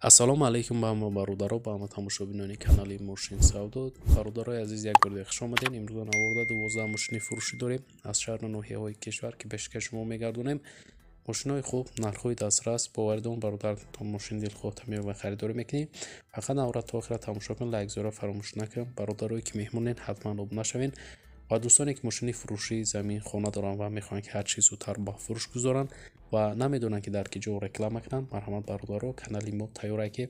ассалому алайкум ба ҳама бародаро, ба ҳама тамошобинони канали Мошин Савдо. Бародарои азиз, як бор дигар хуш омадед. имрӯз наворода 12 мошини фурӯшӣ дорем аз шаҳру ноҳияҳои кишвар ки пешкаш шумо мегардонем. мошинҳои хуб, нархҳои дастрас, боваридон бародар, то мошин дилхоҳ тамиён ва харидорӣ мекунем. Фақат навора то охира тамошо кун, лайк зора фаромӯш накун. Бародарое ки меҳмонен, ҳатман обуна шавен. ва дӯстоне ки мошини фурӯшӣ замин хона доранд ва мехоҳанд ки ҳар чиз зудтар ба фурӯш гузоранд ва намедонанд ки дар ки ҷо реклама кунанд, марҳамат бародаро, канали мо тайёре ки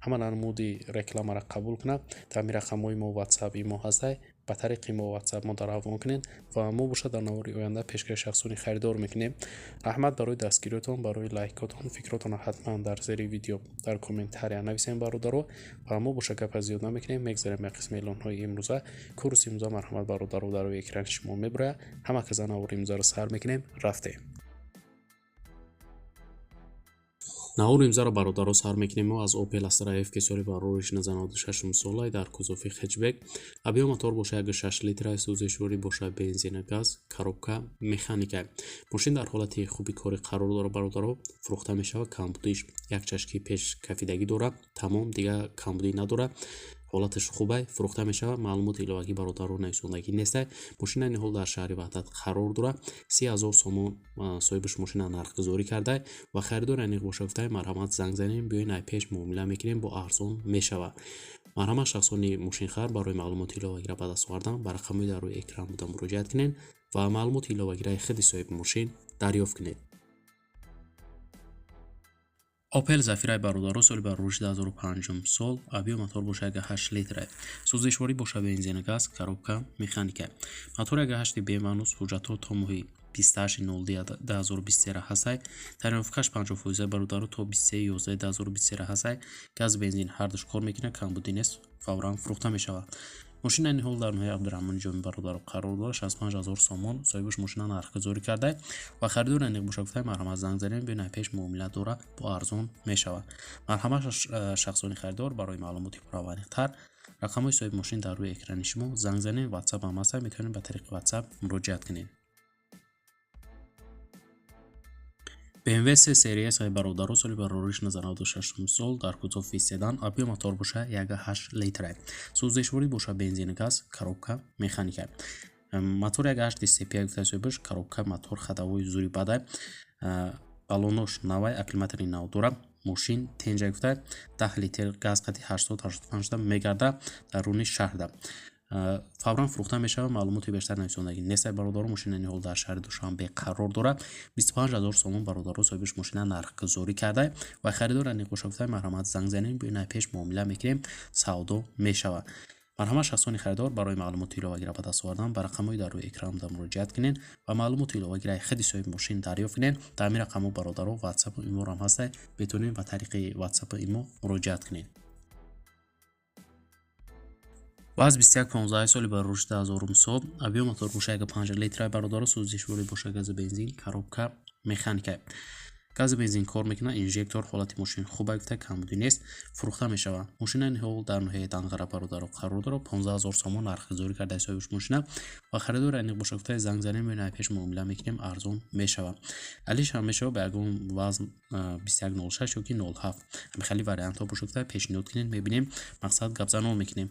ҳама намуди рекламаро қабул кунад. Тами рақамҳои мо ватсап имо ҳастай, ба тариқи мо ватсап мо даравон кунед ва мо боша дар навори оянда пешкаши шахсони харидор мекунем. раҳмат барои дастгириётон, барои лайкотон, фикротонро ҳатман дар зери видео дар комментария нависем бародаро ва мо боша гапа зиёд намекунем. мегзарем ба қисми эълонҳои имрӯза. курси имрӯза марҳамат бародаро дар рӯи экрани шумо мебурад. ҳама каза навори имрӯзаро сар мекунем. рафтем. навори имзаро бародаро сар мекунем. мо аз Opel Astra F ки соли бар рӯишна 96 солаи дар кузофи хэтчбек. абиё мотор боша 1.6 литра, сӯзишворӣ боша бензина газ, коробка механика. мошин дар ҳолати хуби кори қарор дорад бародаро. фурӯхта мешавад. камбудиш як чашки пеш кафидагӣ дорад. тамом дигар камбудӣ надорад. ҳолаташ хубай, фурӯхта мешавад. маълумоти иловагӣ бародаро нависондагӣ нестай. мошина ин ҳол дар шаҳри ваҳдат қарор дорад. 30,000 сомон соҳибаш мошина нархгузорӣ карда ва харидор аниқ боша гуфтай марҳамат занг занем, биёин ай пеш муомила мекунем, бо арзон мешавад. марҳамат шахсони мошинхар барои маълумоти иловагиро ба даст овардан ба рақамҳои дар рӯи экран буда муроҷиат кунед ва маълумоти иловагиро худи соҳиби мошин дарёфт кунед. Opel Zafira бародаро соли бар рӯши 2005 сол, абиё мотор боша 1.8 литра, сӯзишворӣ боша бензина газ, коробка механика. мотор 1.8 беманус, ҳуҷҷатҳо то моҳи 28/09/2023 ҳастай. таринфикаш 50% бародаро то 23/11/2023 ҳастай. газ бензин ҳардуш кор мекунад, камбудӣ нест, фавран фурӯхта мешавад. мошина ин ҳол дар ноҳияи Абдураҳмони ҷоми бародаро қарор дорад. 65000 сомон соҳибаш мошина нархгузорӣ карда ва харидор аниқ боша гуфтай марҳамат занг занем, биён пеш муомила дорад, бо арзон мешавад. марҳамат шахсони харидор барои маълумоти пурра ва аниқтар рақамҳои соҳиби мошин дар рӯи экрани шумо занг занем. ватсап ҳам ҳаста, метавонед ба тариқи ватсап муроҷиат кунед. BMW 3 серияи бародаро соли бар рӯишна 96 сол, дар кузофи седан, абиё мотор боша 1.8 литра, сӯзишворӣ боша бензина газ, коробка механика. мотор 1.8 DCP гуфтай соҳибаш, коробка мотор хадавои зури бадай, балонош навай, акклиматори нав дорад. мошин тенҷа гуфтай 10 литр газ қати 80-85 мегарда дар рӯни шаҳрда. фавран фурӯхта мешавад. маълумоти бештар нависондагӣ нестай бародаро. мошина ин ҳол дар шаҳри душанбе қарор дорад. 25000 сомон бародаро соҳибаш мошина нархгузорӣ карда ва харидор аниқ боша гуфтай марҳамат занг занем, биёин ай пеш муомила мекунем, савдо мешавад. марҳамат шахсони харидор барои маълумоти иловагиро ба даст овардан ба рақамҳои дар рӯи экран буда муроҷиат кунед ва маълумоти иловагиро худи соҳиби мошин дарёфт кунед. дар ҳамин рақамҳо бародаро ватсапу имо ҳам ҳастай, метавонед ба тариқи ватсапу имо муроҷиат кунед. ваз 21-15 соли бар рӯши 2000 сол, абиё мотор боша 1.5 литра бародаро, сӯзишворӣ боша гази бензин, коробка механика. гази бензин кор мекунад, инжектор, ҳолати мошин хубай гуфта, камбудӣ нест, фурӯхта мешавад. мошина ин ҳол дар ноҳияи Данғара бародаро қарор дорад. 15000 сомон нархгузорӣ карда соҳибаш мошина ва харидор аниқ боша гуфта занг занем, биёин ай пеш муомила мекунем, арзон мешавад. алиш ҳам мешавад ба ягон вазн 2106 ёки 07. ҳамихали вариантҳо боша гуфта пешниҳод кунед, мебинем, мақсад гапзанон мекунем.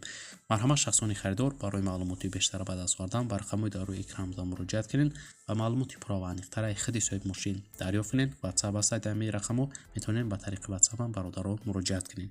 марҳамат шахсони харидор барои маълумоти бештар ба даст овардан ба рақамҳои дар рӯи экран буда муроҷиат кунед ва маълумоти пурра ва аниқтара худи соҳиби мошин дарёфт кунед. ватсап ҳастай, дар ҳамин рақамҳо метавонед ба тариқи ватсап ҳам бародаро муроҷиат кунед.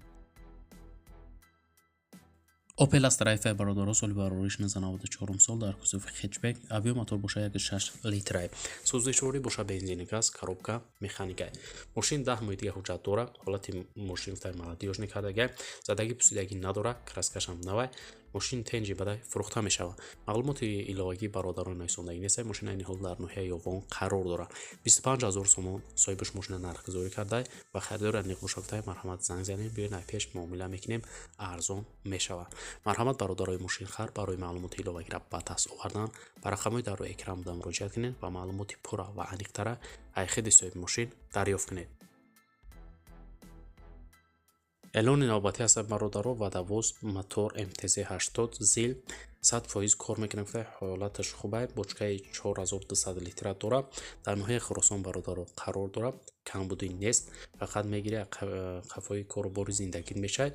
Opel Astra F бародаро соли бар рӯишна 94 сол, дар кузофи хэтчбек, авио мотор боша 1.6 литра, сӯзишворӣ боша бензини газ, коробка механика. мошин 10 моҳи дига ҳуҷҷат дорад. ҳолати мошин гуфтай маладиёжни кардага, задагӣ пусидагӣ надорад, краскашам навай. мошин тенҷи бадай фурӯхта мешавад. маълумоти иловагӣ бародаро нависондагӣ нестай. мошина ин ҳол дар ноҳияи Ёвон қарор дорад. 25000 сомон соҳибаш мошина нархгузорӣ карда ва харидор аниқ боша гуфтай марҳамат занг занем, биёин ай пеш муомила мекунем, арзон мешавад. марҳамат бародарои мошинхар барои маълумоти иловагиро ба даст овардан ба рақамҳои дар рӯи экран буда муроҷиат кунед ва маълумоти пурра ва аниқтара ай худи соҳиби мошин дарёфт кунед. اعلان نوبتی هست برادران و دووز موتور MTZ 80 زیل 100% کار میکنه که حالتش خوبه. بشکه 4200 لیتر داره. در ناحیه خراسان برادران قرار داره. کمبودی نیست. فقط میگیره قفای کارباری زندگی میشه.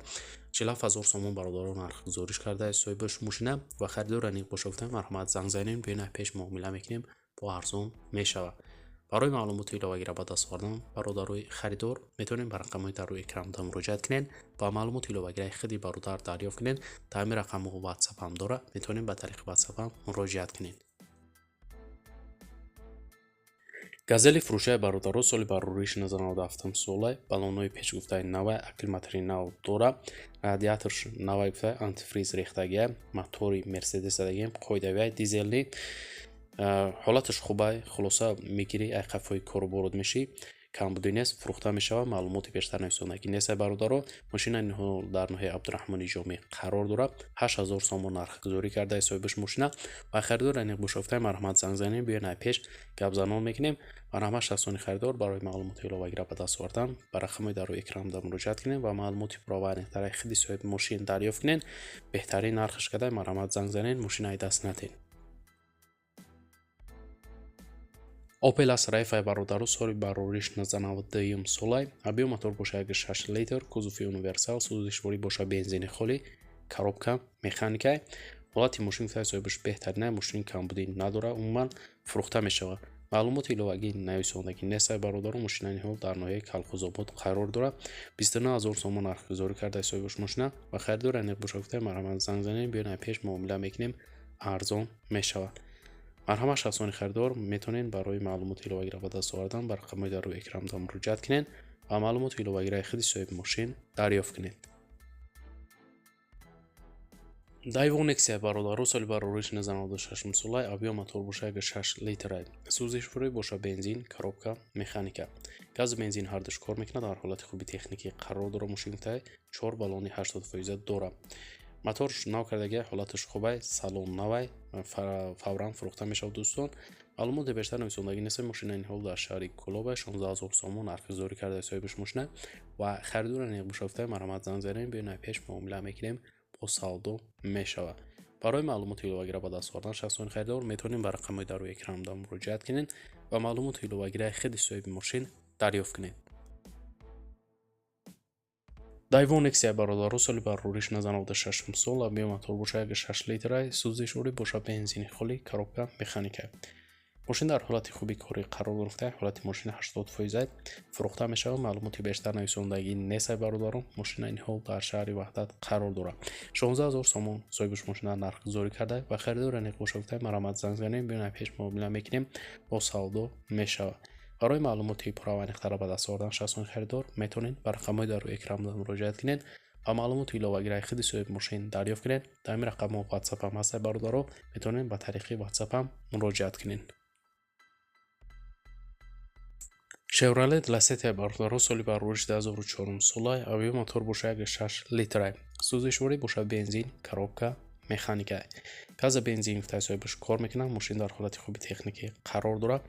40000 سوم برادران نرخ گذاریش کرده صاحبش ماشینه و خریدار انیق باشفته مرحمت زنگ زنین بین پیش معامله میکنیم با ارزون میشود. برای معلومات علاوه را به دست آوردن برادرای خریدار میتونین به رقم‌های در روی اکران مراجعه کنین. با معلومات علاوه خودی برادر دریافت کنین. تامین رقم واتساپ هم داره. میتونین به طریق واتساپ هم مراجعه کنین. газели фурӯшиаи бародаро соли барориши 1997 солай баллонҳои печгуфтаи навай акклиматори нав дора. радиаторш навай гуфта антифриз рехтагия мотори мерседес дагем қоидавиаи дизелни ҳолаташ хубай хулоса мигири ай қафои корбород меши камбуди нест фурӯхта мешава. маълумоти бештар нависонагӣ нест. бародаро мошина ниҳо дар ноҳияи абдурахмони ҷомеъ қарор дорад. 8000 сомон нархгузорӣ кардаи соҳибаш мошина ва харидор аниқ бошофтаи марҳамат занг занем биён ай пеш гапзанон мекунем. марҳамат шахсони харидор барои маълумоти иловагира ба даст овардан ба рақамҳои дар рӯи экранда муроҷиат кунем ва маълумоти пурова аниқтараи худи соҳиби мошин дарёфт кунем. беҳтарин нархаш кадай марҳамат занг занен мошинаи даст натен. Opel Astra برادرو соли барориш 1992 солай абиё мотор бошад 6 литр кузуфи универсал сӯзишворӣ бошад бензини холӣ коробка механика. ҳолати мошин соҳибаш беҳтарина мошин камбудӣ надора умуман фурӯхта мешавад. маълумоти иловагӣ нависондагӣ нест. бародаро мошина ниҳол дар ноҳияи калхозобод қарор дорад. 29000 сомон нархгузорӣ кардаи соҳибаш мошина ва харидор аниқ бошад марҳамат занг занем биён ай пеш муомила мекунем арзон мешавад. марҳамат шахсони харидор метонен барои маълумоти иловагира ба даст овардан ба рақамҳои дар рӯи экранда муроҷиат кунен ва маълумоти иловагираи худи соҳиби мошин дарёфт кунед. Daewoo Nexia бародаро соли барориш 1996 солай абиё мотор бошад 6 литр сӯзишворӣ бошад бензин коробка механика. газу бензин ҳардуш кор мекунад. дар ҳолати хуби техникӣ қарор дора. мошинтай 4 баллони 80% дора. мотор нав кардагия ҳолаташ хубай салон навай фавран фурӯхта мешавад. дӯстон маълумоти бештар нависондагӣ нест. мошина ниҳол дар шаҳри кӯлоба 16000 сомон нархгузорӣ кардаи соҳибаш мошина ва харидор аниқ бошафта марҳамат занг занем биён ай пеш муомила мекунем бо савдо мешавад. барои маълумоти иловагира ба даст овардан шахсони харидор метонем ба рақамҳои дар рӯи экранда муроҷиат кунен ва маълумоти иловагираи худи соҳиби мошин дарёфт кунед. Daewoo Nexia бародаро соли барориш 1996 сол абиё мотор бошад 6 литр сӯзишворӣ бошад бензини холӣ коробка механика. мошин дар ҳолати хуби корӣ қарор гирифта. ҳолати мошина 80% фурӯхта мешавад. маълумоти бештар нависондагӣ нест. бародарон мошина ниҳол дар шаҳри ваҳдат қарор дорад. 16000 сомон соҳибаш мошина нархгузорӣ карда ва харидор аниқ бошафта марҳамат занг занем биён ай пеш муомила мекунем бо савдо мешавад. барои маълумоти пурава аниқтара ба даст овардан шахсони харидор метонен ба рақамҳои дар рӯи экранда муроҷиат кунен ва маълумоти иловагираи худи соҳиби мошин дарёфт кунен. дар ҳамин рақамҳо ватсап ҳам ҳаст. бародаро метонен ба тариқи ватсап ҳам муроҷиат кунен. Chevrolet Lacetti бародаро соли барориш 2004 солай авиё мотор бошад 6 литр сӯзишворӣ бошад бензин коробка механика. газа бензин гуфтаи соҳибаш кор мекунад. мошин дар ҳолати хуби техникӣ қарор дорад.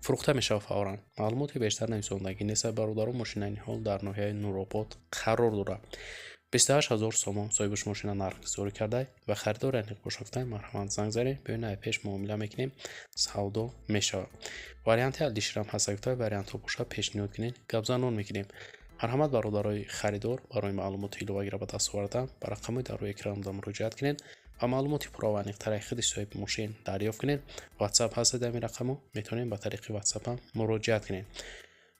фурӯхта мешавад фавран. маълумоти бештар нависондагӣ нест. бародаро мошина ниҳол дар ноҳияи нуробод қарор дорад. 28000 сомон соҳибаш мошина нархгузорӣ карда ва харидор аниқ бошафта марҳамат занг занем биён ай пеш муомила мекунем савдо мешавад. варианти алишрам ҳаст. гуфта вариантҳо бошад пешниҳод кунен гапзанон мекунем. марҳамат бародарои харидор барои маълумоти иловагира ба даст овардан ба рақамҳои дар рӯи экранда муроҷиат кунен ва маълумоти пурова аниқтараи худи соҳиби мошин дарёфт кунен. ватсап ҳаст. дар ҳамин рақамҳо метонем ба тариқи ватсап ҳам муроҷиат кунен.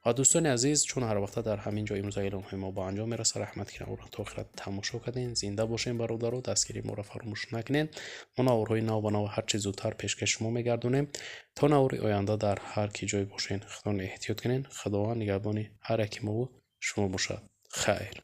ва дӯстони азиз чун ҳар вақта дар ҳамин ҷо имрӯза эълонҳои мо ба анҷом мерасад. раҳмати ки навора то охират тамошо кардем. зинда бошем бародаро. дастгирии моро фаромӯш накунед. мо наворҳои нав ба нав ҳар чӣ зудтар пешкаши шумо мегардонем. то навори оянда дар ҳар ки ҷой бошен худатон эҳтиёт кунед. худованд нигаҳбони ҳар яки мо шумо бошад. хайр.